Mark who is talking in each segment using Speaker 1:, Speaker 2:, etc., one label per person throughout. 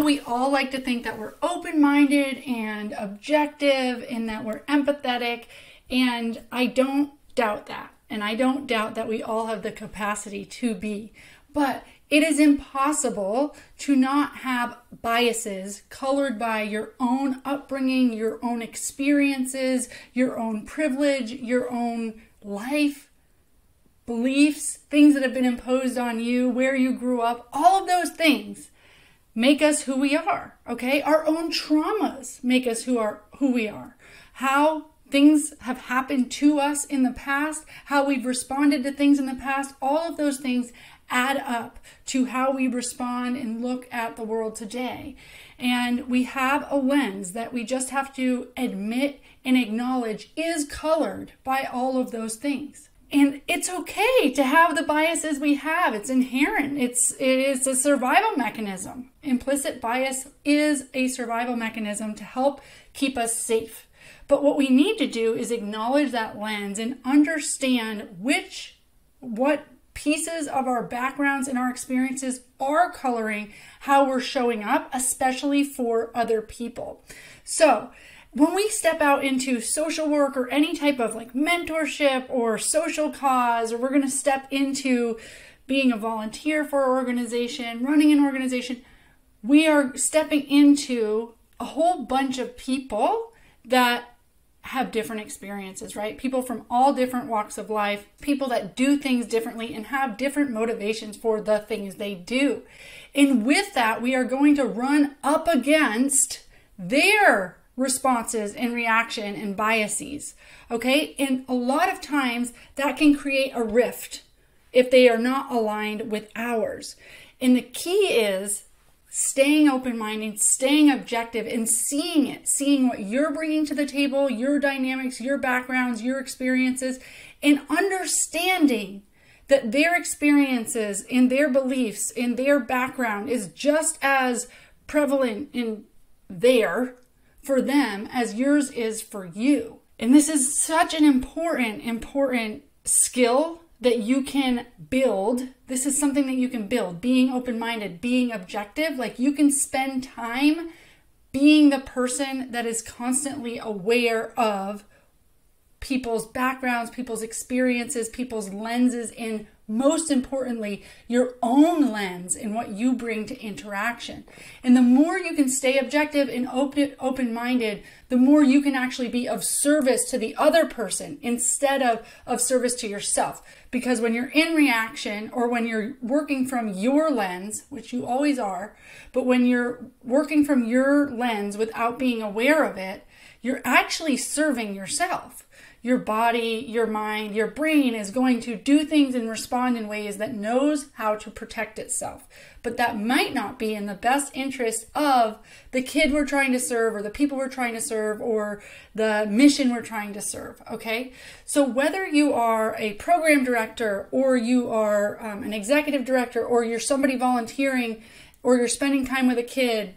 Speaker 1: know we all like to think that we're open-minded and objective and that we're empathetic, and I don't doubt that. And I don't doubt that we all have the capacity to be. But it is impossible to not have biases colored by your own upbringing, your own experiences, your own privilege, your own life, beliefs, things that have been imposed on you, where you grew up. All of those things make us who we are, okay? Our own traumas make us who we are. How things have happened to us in the past, how we've responded to things in the past, all of those things add up to how we respond and look at the world today. And we have a lens that we just have to admit and acknowledge is colored by all of those things. And it's okay to have the biases we have. It's inherent. It is a survival mechanism. Implicit bias is a survival mechanism to help keep us safe. But what we need to do is acknowledge that lens and understand what pieces of our backgrounds and our experiences are coloring how we're showing up, especially for other people. So when we step out into social work or any type of like mentorship or social cause, or we're going to step into being a volunteer for our organization, running an organization, we are stepping into a whole bunch of people that have different experiences, right? People from all different walks of life, people that do things differently and have different motivations for the things they do. And with that, we are going to run up against their responses and reaction and biases, okay? And a lot of times that can create a rift if they are not aligned with ours. And the key is staying open-minded, staying objective, and seeing what you're bringing to the table, your dynamics, your backgrounds, your experiences, and understanding that their experiences and their beliefs and their background is just as prevalent in there for them as yours is for you. And this is such an important skill that you can build. This is something that you can build, being open-minded, being objective. Like you can spend time being the person that is constantly aware of people's backgrounds, people's experiences, people's lenses, and most importantly, your own lens and what you bring to interaction. And the more you can stay objective and open-minded, the more you can actually be of service to the other person instead of service to yourself. Because when you're in reaction or when you're working from your lens, which you always are, but when you're working from your lens without being aware of it, you're actually serving yourself. Your body, your mind, your brain is going to do things and respond in ways that knows how to protect itself. But that might not be in the best interest of the kid we're trying to serve or the people we're trying to serve or the mission we're trying to serve, okay? So whether you are a program director or you are an executive director or you're somebody volunteering or you're spending time with a kid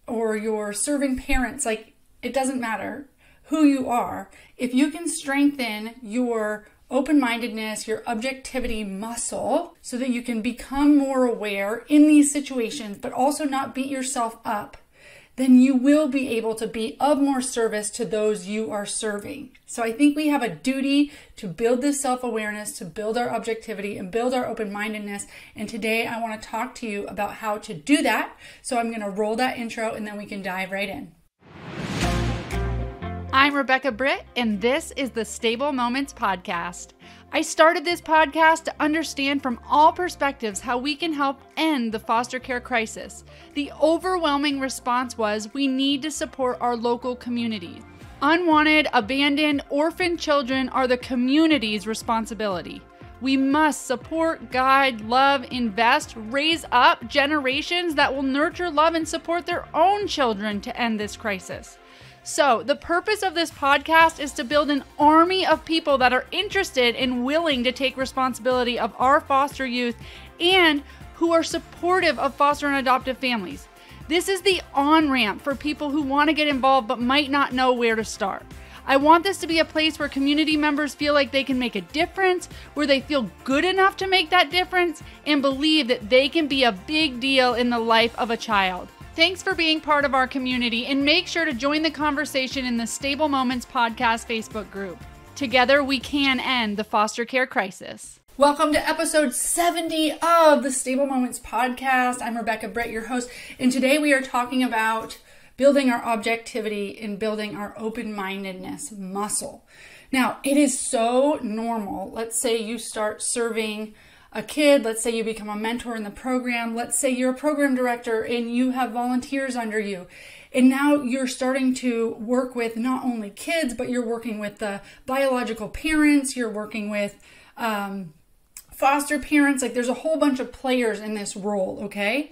Speaker 1: or you're serving parents, like it doesn't matter who you are. If you can strengthen your open-mindedness, your objectivity muscle so that you can become more aware in these situations, but also not beat yourself up, then you will be able to be of more service to those you are serving. So I think we have a duty to build this self-awareness, to build our objectivity and build our open-mindedness. And today I want to talk to you about how to do that. So I'm going to roll that intro and then we can dive right in. I'm Rebecca Britt, and this is the Stable Moments Podcast. I started this podcast to understand from all perspectives how we can help end the foster care crisis. The overwhelming response was we need to support our local community. Unwanted, abandoned, orphaned children are the community's responsibility. We must support, guide, love, invest, raise up generations that will nurture, love, and support their own children to end this crisis. So the purpose of this podcast is to build an army of people that are interested and willing to take responsibility of our foster youth and who are supportive of foster and adoptive families. This is the on-ramp for people who want to get involved but might not know where to start. I want this to be a place where community members feel like they can make a difference, where they feel good enough to make that difference, and believe that they can be a big deal in the life of a child.
Speaker 2: Thanks for being part of our community, and make sure to join the conversation in the Stable Moments Podcast Facebook group. Together, we can end the foster care crisis.
Speaker 1: Welcome to episode 70 of the Stable Moments Podcast. I'm Rebecca Britt, your host, and today we are talking about building our objectivity and building our open-mindedness muscle. Now, it is so normal. Let's say you start serving a kid. Let's say you become a mentor in the program. Let's say you're a program director and you have volunteers under you. And now you're starting to work with not only kids, but you're working with the biological parents. You're working with foster parents. Like, there's a whole bunch of players in this role, okay?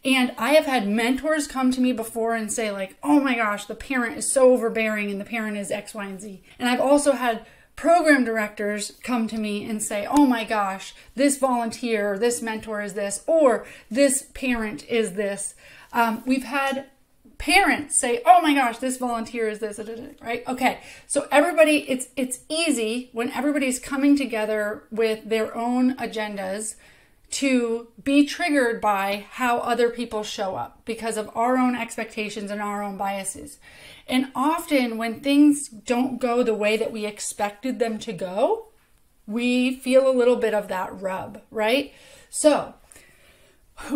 Speaker 1: And I have had mentors come to me before and say like, oh my gosh, the parent is so overbearing and the parent is X, Y, and Z. And I've also had program directors come to me and say, oh my gosh, this volunteer, or this mentor is this, or this parent is this. We've had parents say, oh my gosh, this volunteer is this, right? Okay, so everybody, it's easy when everybody's coming together with their own agendas to be triggered by how other people show up because of our own expectations and our own biases. And often when things don't go the way that we expected them to go, we feel a little bit of that rub, right? So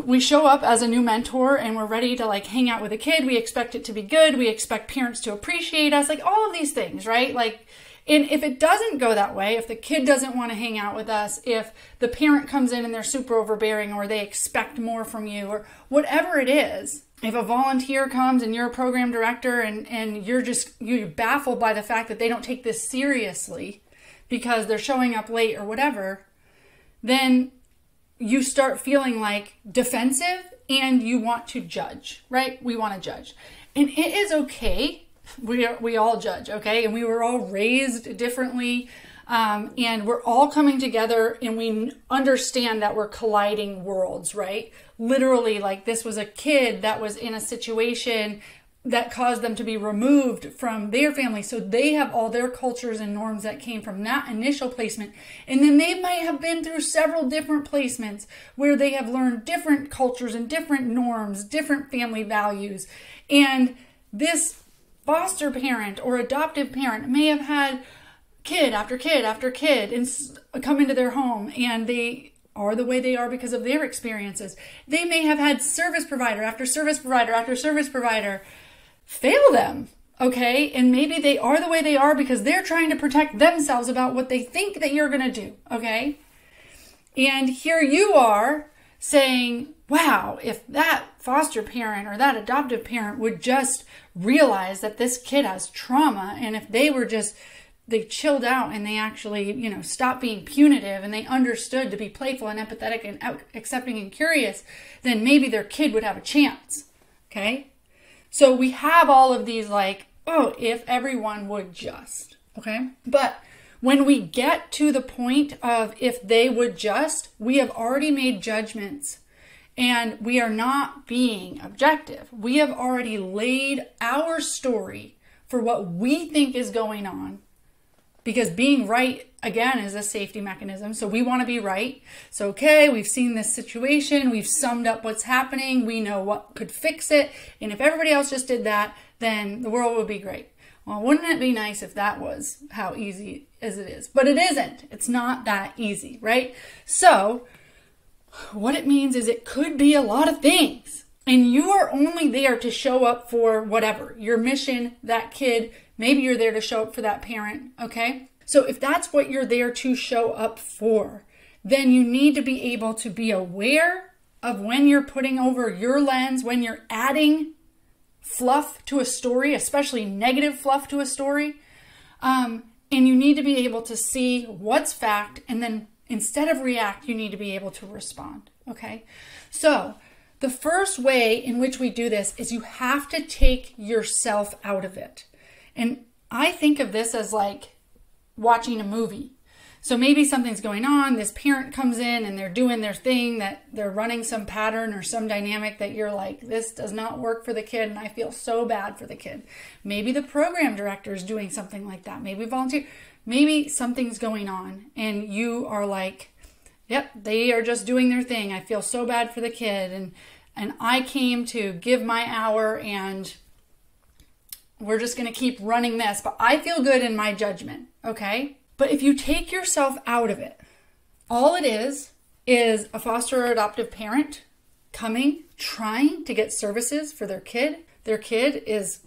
Speaker 1: we show up as a new mentor and we're ready to like hang out with a kid. We expect it to be good. We expect parents to appreciate us, like all of these things, right? Like, and if it doesn't go that way, if the kid doesn't want to hang out with us, if the parent comes in and they're super overbearing or they expect more from you or whatever it is, if a volunteer comes and you're a program director and you're baffled by the fact that they don't take this seriously because they're showing up late or whatever, then you start feeling like defensive and you want to judge, right? We want to judge. And it is okay. We all judge, okay? And we were all raised differently. And we're all coming together and we understand that we're colliding worlds, right? Literally, like this was a kid that was in a situation that caused them to be removed from their family. So they have all their cultures and norms that came from that initial placement. And then they might have been through several different placements where they have learned different cultures and different norms, different family values. And this foster parent or adoptive parent may have had kid after kid after kid and come into their home, and they are the way they are because of their experiences. They may have had service provider after service provider after service provider fail them, okay? And maybe they are the way they are because they're trying to protect themselves about what they think that you're going to do, okay? And here you are saying, wow, if that foster parent or that adoptive parent would just realize that this kid has trauma, and if they were just, they chilled out and they actually, stopped being punitive and they understood to be playful and empathetic and accepting and curious, then maybe their kid would have a chance, okay? So we have all of these like, oh, if everyone would just, okay? But when we get to the point of if they would just, we have already made judgments and we are not being objective. We have already laid our story for what we think is going on, because being right, again, is a safety mechanism. So we want to be right. So, okay, we've seen this situation. We've summed up what's happening. We know what could fix it. And if everybody else just did that, then the world would be great. Well, wouldn't it be nice if that was how easy as it is? But it isn't. It's not that easy, right? So what it means is it could be a lot of things. And you are only there to show up for whatever. Your mission, that kid, maybe you're there to show up for that parent, okay? So if that's what you're there to show up for, then you need to be able to be aware of when you're putting over your lens, when you're adding fluff to a story, especially negative fluff to a story. And you need to be able to see what's fact, and then instead of react, you need to be able to respond, okay? So the first way in which we do this is you have to take yourself out of it. And I think of this as like watching a movie. So maybe something's going on, this parent comes in and they're doing their thing, that they're running some pattern or some dynamic that you're like, this does not work for the kid and I feel so bad for the kid. Maybe the program director is doing something like that. Maybe volunteer. Maybe something's going on and you are like, yep, they are just doing their thing. I feel so bad for the kid. and I came to give my hour and we're just going to keep running this, but I feel good in my judgment, okay? But if you take yourself out of it, all it is a foster or adoptive parent coming, trying to get services for their kid. Their kid is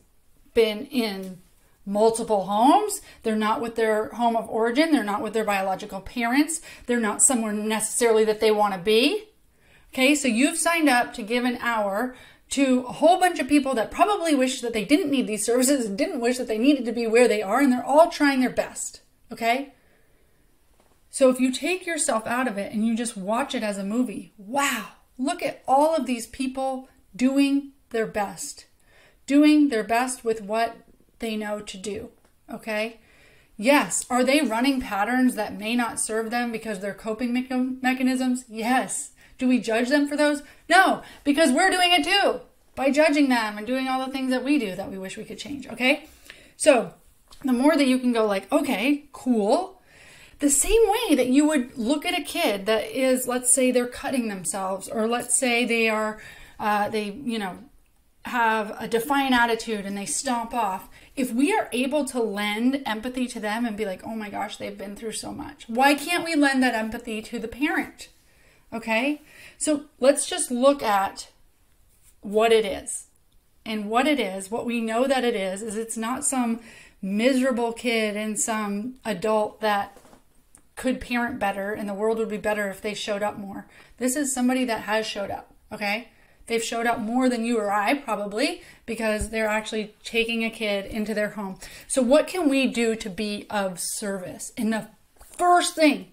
Speaker 1: been in multiple homes. They're not with their home of origin. They're not with their biological parents. They're not somewhere necessarily that they want to be. Okay, so you've signed up to give an hour to a whole bunch of people that probably wish that they didn't need these services and didn't wish that they needed to be where they are, and they're all trying their best. Okay? So if you take yourself out of it and you just watch it as a movie, wow, look at all of these people doing their best with what they know to do, okay? Yes, are they running patterns that may not serve them because they're coping mechanisms? Yes. Do we judge them for those? No, because we're doing it too by judging them and doing all the things that we do that we wish we could change, okay? So the more that you can go like, okay, cool. The same way that you would look at a kid that is, let's say they're cutting themselves, or let's say they are, have a defiant attitude and they stomp off. If we are able to lend empathy to them and be like, oh my gosh, they've been through so much, why can't we lend that empathy to the parent? Okay, so let's just look at what it is. And what it is, what we know that it is it's not some miserable kid and some adult that could parent better and the world would be better if they showed up more. This is somebody that has showed up, okay? They've showed up more than you or I probably, because they're actually taking a kid into their home. So what can we do to be of service? And the first thing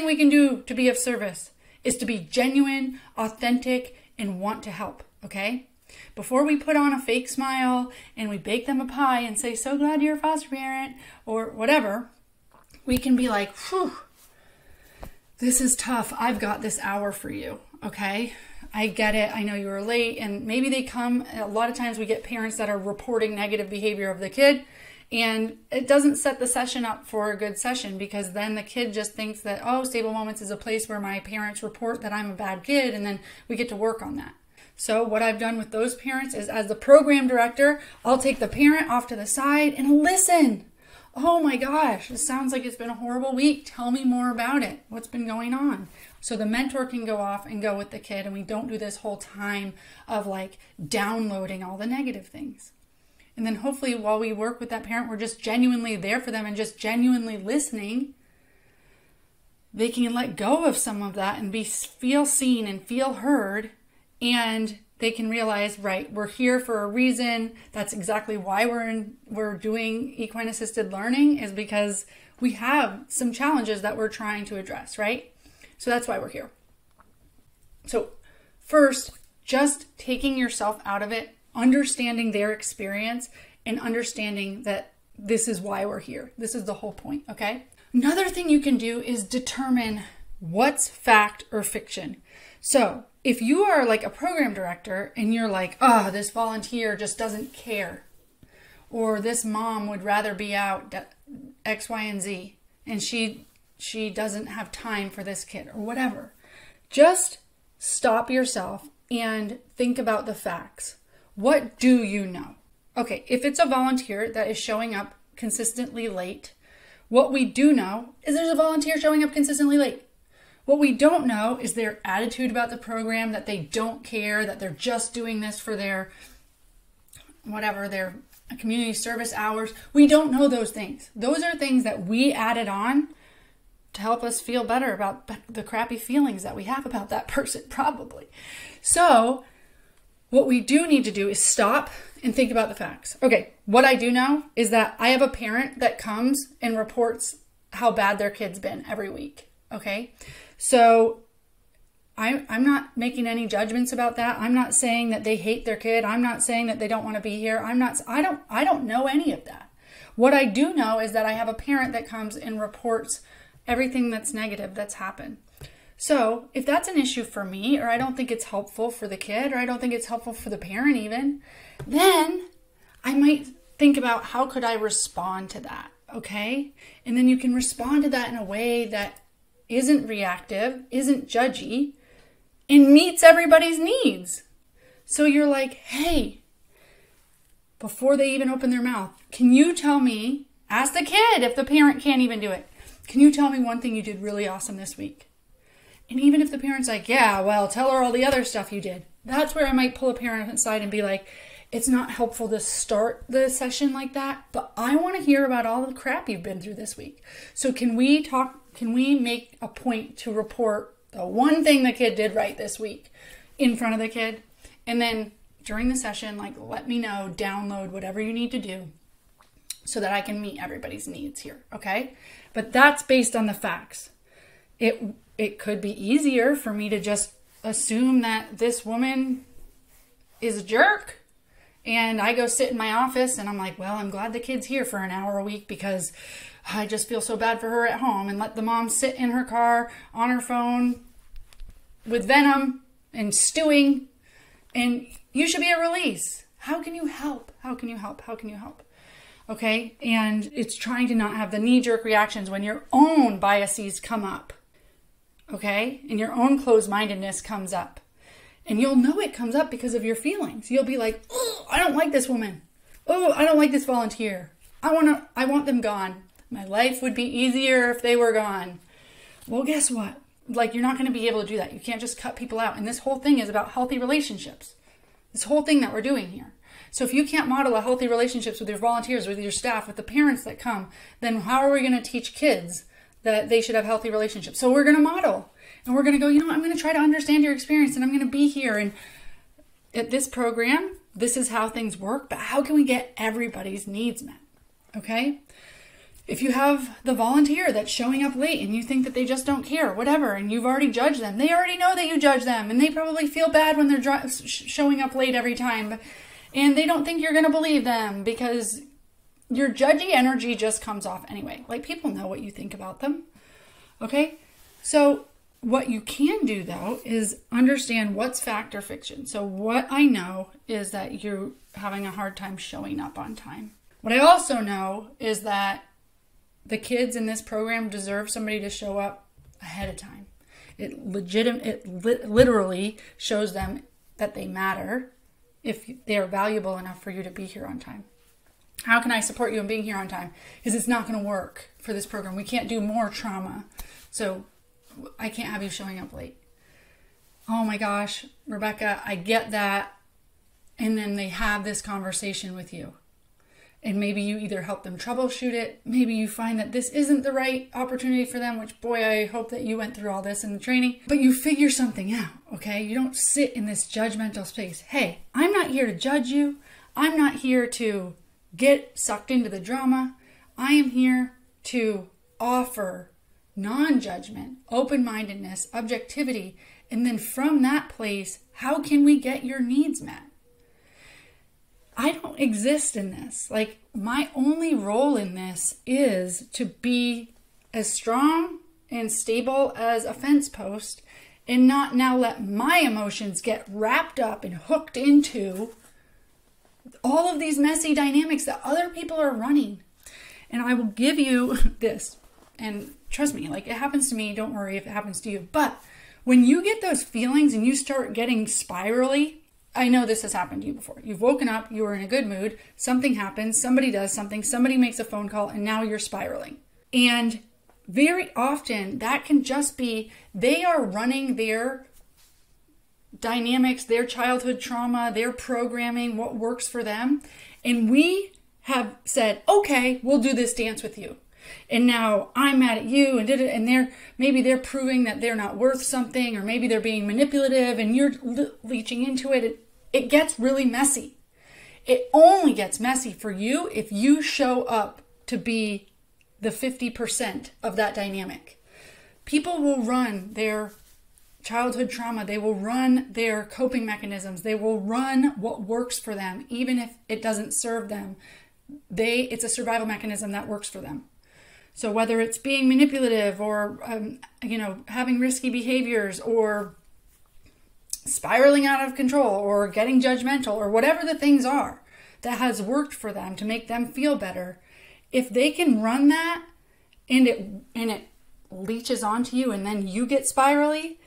Speaker 1: we can do to be of service is to be genuine, authentic, and want to help, okay? Before we put on a fake smile and we bake them a pie and say, so glad you're a foster parent, or whatever, we can be like, whew, this is tough. I've got this hour for you, okay? I get it. I know you were late. And maybe they come, a lot of times we get parents that are reporting negative behavior of the kid, and it doesn't set the session up for a good session, because then the kid just thinks that, oh, Stable Moments is a place where my parents report that I'm a bad kid, and then we get to work on that. So what I've done with those parents is, as the program director, I'll take the parent off to the side and listen. Oh my gosh, it sounds like it's been a horrible week. Tell me more about it. What's been going on? So the mentor can go off and go with the kid, and we don't do this whole time of like downloading all the negative things. And then hopefully while we work with that parent, we're just genuinely there for them and just genuinely listening. They can let go of some of that and feel seen and feel heard, and they can realize, right, we're here for a reason. That's exactly why we're doing equine assisted learning, is because we have some challenges that we're trying to address, right? So that's why we're here. So first, just taking yourself out of it, understanding their experience, and understanding that this is why we're here. This is the whole point, okay? Another thing you can do is determine what's fact or fiction. So if you are like a program director and you're like, oh, this volunteer just doesn't care, or this mom would rather be out X, Y, and Z, and she doesn't have time for this kid, or whatever, just stop yourself and think about the facts. What do you know? Okay, if it's a volunteer that is showing up consistently late, what we do know is there's a volunteer showing up consistently late. What we don't know is their attitude about the program, that they don't care, that they're just doing this for their community service hours. We don't know those things. Those are things that we added on to help us feel better about the crappy feelings that we have about that person, probably. So what we do need to do is stop and think about the facts. Okay, what I do know is that I have a parent that comes and reports how bad their kid's been every week. Okay, so I'm not making any judgments about that. I'm not saying that they hate their kid. I'm not saying that they don't want to be here. I don't know any of that. What I do know is that I have a parent that comes and reports everything that's negative that's happened. So if that's an issue for me, or I don't think it's helpful for the kid, or I don't think it's helpful for the parent even, then I might think about how could I respond to that, okay? And then you can respond to that in a way that isn't reactive, isn't judgy, and meets everybody's needs. So you're like, hey, before they even open their mouth, can you tell me, ask the kid if the parent can't even do it, can you tell me one thing you did really awesome this week? And even if the parent's like, yeah, well, tell her all the other stuff you did. That's where I might pull a parent aside and be like, it's not helpful to start the session like that, but I want to hear about all the crap you've been through this week. So can we make a point to report the one thing the kid did right this week in front of the kid? And then during the session, like, let me know, download whatever you need to do so that I can meet everybody's needs here, okay? But that's based on the facts. It could be easier for me to just assume that this woman is a jerk, and I go sit in my office and I'm like, well, I'm glad the kid's here for an hour a week because I just feel so bad for her at home, and let the mom sit in her car on her phone with venom and stewing, and you should be a release. How can you help? How can you help? How can you help? Okay. And it's trying to not have the knee-jerk reactions when your own biases come up. Okay. And your own closed-mindedness comes up. And you'll know it comes up because of your feelings. You'll be like, oh, I don't like this woman. Oh, I don't like this volunteer. I want them gone. My life would be easier if they were gone. Well, guess what? Like, you're not going to be able to do that. You can't just cut people out. And this whole thing is about healthy relationships. This whole thing that we're doing here. So if you can't model a healthy relationships with your volunteers, with your staff, with the parents that come, then how are we going to teach kids that they should have healthy relationships? So we're going to model, and we're going to go, you know what, I'm going to try to understand your experience, and I'm going to be here. And at this program, this is how things work, but how can we get everybody's needs met? Okay? If you have the volunteer that's showing up late and you think that they just don't care, whatever, and you've already judged them, they already know that you judge them, and they probably feel bad when they're showing up late every time, and they don't think you're going to believe them because your judgy energy just comes off anyway. Like, people know what you think about them. Okay? So what you can do, though, is understand what's fact or fiction. So what I know is that you're having a hard time showing up on time. What I also know is that the kids in this program deserve somebody to show up ahead of time. It literally shows them that they matter if they are valuable enough for you to be here on time. How can I support you in being here on time? Because it's not going to work for this program. We can't do more trauma. So I can't have you showing up late. Oh my gosh, Rebecca, I get that. And then they have this conversation with you. And maybe you either help them troubleshoot it. Maybe you find that this isn't the right opportunity for them, which, boy, I hope that you went through all this in the training. But you figure something out, okay? You don't sit in this judgmental space. Hey, I'm not here to judge you. I'm not here to get sucked into the drama. I am here to offer non-judgment, open-mindedness, objectivity. And then from that place, how can we get your needs met? I don't exist in this. Like, my only role in this is to be as strong and stable as a fence post and not now let my emotions get wrapped up and hooked into all of these messy dynamics that other people are running. And I will give you this. And trust me, like, it happens to me. Don't worry if it happens to you. But when you get those feelings and you start getting spirally, I know this has happened to you before. You've woken up, you were in a good mood, something happens, somebody does something, somebody makes a phone call, and now you're spiraling. And very often that can just be they are running their dynamics, their childhood trauma, their programming, what works for them. And we have said, okay, we'll do this dance with you. And now I'm mad at you and did it, and maybe they're proving that they're not worth something, or maybe they're being manipulative and you're leeching into it. It gets really messy. It only gets messy for you if you show up to be the 50% of that dynamic. People will run their childhood trauma. They will run their coping mechanisms. They will run what works for them, even if it doesn't serve them. It's a survival mechanism that works for them. So whether it's being manipulative or, having risky behaviors or spiraling out of control or getting judgmental or whatever the things are that has worked for them to make them feel better, if they can run that and it leaches onto you and then you get spirally,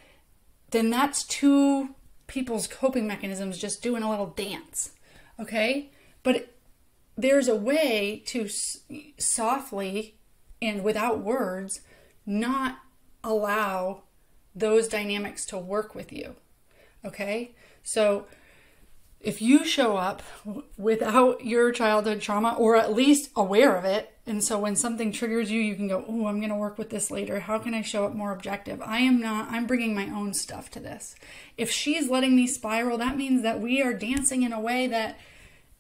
Speaker 1: then that's two people's coping mechanisms just doing a little dance. Okay? But there's a way to softly and without words not allow those dynamics to work with you. Okay? So if you show up without your childhood trauma, or at least aware of it, and so when something triggers you, you can go, oh, I'm going to work with this later. How can I show up more objective? I'm bringing my own stuff to this. If she's letting me spiral, that means that we are dancing in a way that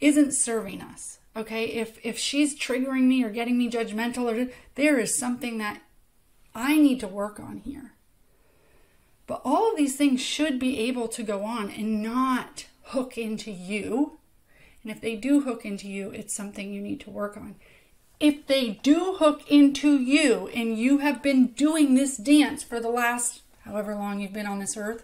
Speaker 1: isn't serving us. Okay? If she's triggering me or getting me judgmental, there is something that I need to work on here. But all of these things should be able to go on and not hook into you. And if they do hook into you, it's something you need to work on. If they do hook into you and you have been doing this dance for the last however long you've been on this earth,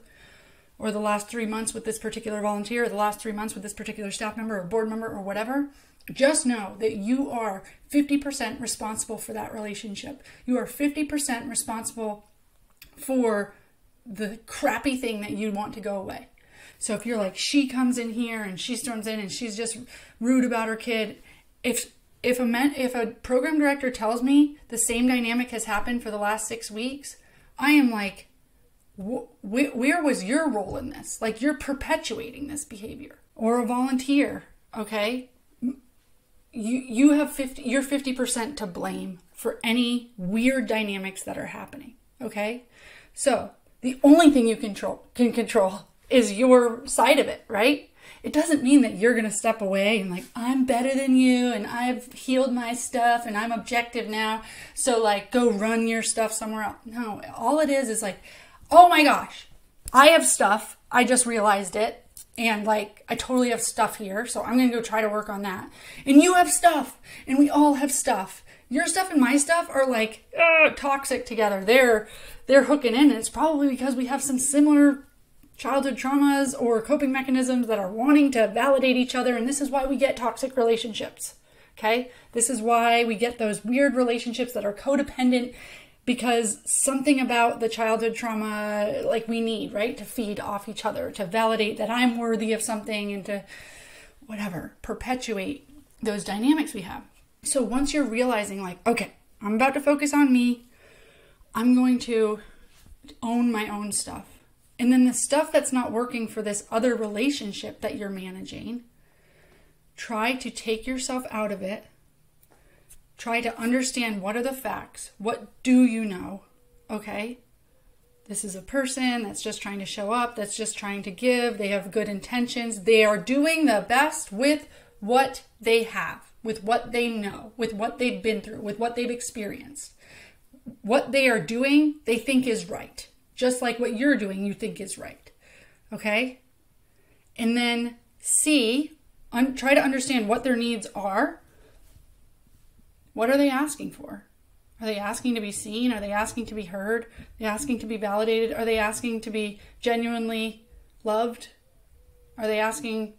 Speaker 1: or the last 3 months with this particular volunteer, or the last 3 months with this particular staff member or board member or whatever, just know that you are 50% responsible for that relationship. You are 50% responsible for the crappy thing that you want to go away. So if you're like, she comes in here and she storms in and she's just rude about her kid, if a program director tells me the same dynamic has happened for the last 6 weeks, I am like, where was your role in this? Like, you're perpetuating this behavior. Or a volunteer, okay? You're 50% to blame for any weird dynamics that are happening, okay? So the only thing you can control is your side of it, right? It doesn't mean that you're going to step away and like, I'm better than you and I've healed my stuff and I'm objective now, so like go run your stuff somewhere else. No, all it is like, oh my gosh, I have stuff. I just realized it. And like, I totally have stuff here, so I'm going to go try to work on that. And you have stuff, and we all have stuff. Your stuff and my stuff are like toxic together. They're hooking in, and it's probably because we have some similar childhood traumas or coping mechanisms that are wanting to validate each other, and this is why we get toxic relationships. Okay? This is why we get those weird relationships that are codependent, because something about the childhood trauma, like we need, right? To feed off each other, to validate that I'm worthy of something, and to whatever, perpetuate those dynamics we have. So once you're realizing like, okay, I'm about to focus on me, I'm going to own my own stuff. And then the stuff that's not working for this other relationship that you're managing, try to take yourself out of it. Try to understand, what are the facts? What do you know? Okay? This is a person that's just trying to show up, that's just trying to give. They have good intentions. They are doing the best with what they have, with what they know, with what they've been through, with what they've experienced. What they are doing, they think is right. Just like what you're doing, you think is right. Okay? And then try to understand what their needs are. What are they asking for? Are they asking to be seen? Are they asking to be heard? Are they asking to be validated? Are they asking to be genuinely loved? Are they asking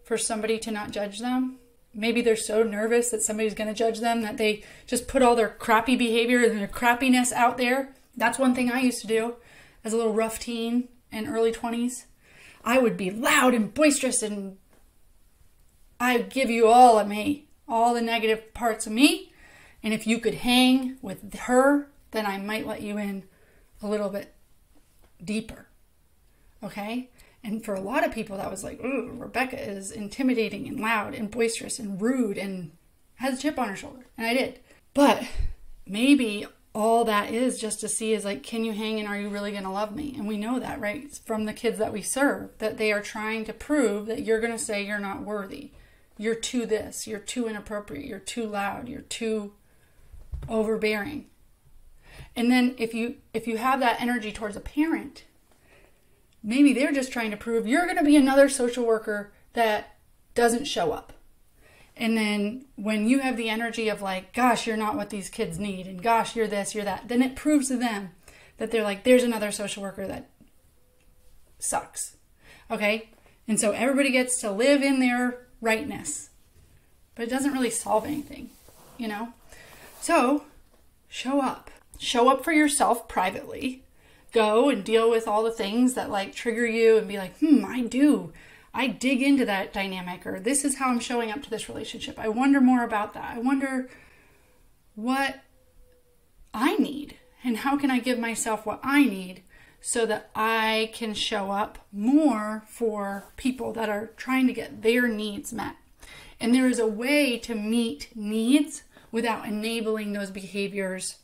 Speaker 1: for somebody to not judge them? Maybe they're so nervous that somebody's going to judge them that they just put all their crappy behavior and their crappiness out there. That's one thing I used to do as a little rough teen in early 20s. I would be loud and boisterous, and I'd give you all of me. All the negative parts of me, and if you could hang with her, then I might let you in a little bit deeper. Okay? And for a lot of people, that was like, ooh, Rebecca is intimidating and loud and boisterous and rude and has a chip on her shoulder. And I did. But maybe all that is just to see is like, can you hang and are you really going to love me? And we know that, right? From the kids that we serve, that they are trying to prove that you're going to say you're not worthy. You're too this, you're too inappropriate, you're too loud, you're too overbearing. And then if you have that energy towards a parent, maybe they're just trying to prove you're going to be another social worker that doesn't show up. And then when you have the energy of like, gosh, you're not what these kids need, and gosh, you're this, you're that, then it proves to them that they're like, there's another social worker that sucks. Okay? And so everybody gets to live in their rightness, but it doesn't really solve anything, you know? So show up for yourself privately. go and deal with all the things that like trigger you and be like, I dig into that dynamic, or this is how I'm showing up to this relationship. I wonder more about that. I wonder what I need and how can I give myself what I need so that I can show up more for people that are trying to get their needs met. And there is a way to meet needs without enabling those behaviors,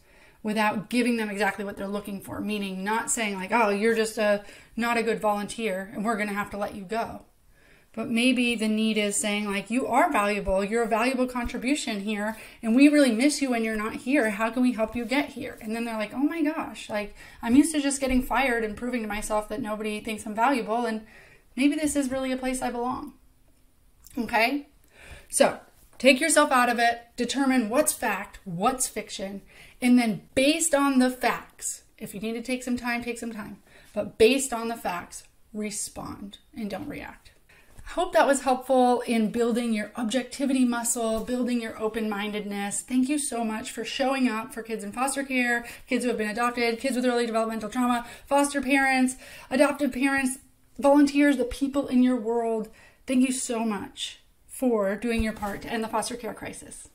Speaker 1: without giving them exactly what they're looking for, meaning not saying like, oh, you're just not a good volunteer and we're going to have to let you go. But maybe the need is saying like, you are valuable, you're a valuable contribution here, and we really miss you when you're not here. How can we help you get here? And then they're like, oh my gosh, like I'm used to just getting fired and proving to myself that nobody thinks I'm valuable, and maybe this is really a place I belong. Okay? So take yourself out of it, determine what's fact, what's fiction, and then based on the facts, if you need to take some time, but based on the facts, respond and don't react. I hope that was helpful in building your objectivity muscle, building your open-mindedness. Thank you so much for showing up for kids in foster care, kids who have been adopted, kids with early developmental trauma, foster parents, adoptive parents, volunteers, the people in your world. Thank you so much for doing your part to end the foster care crisis.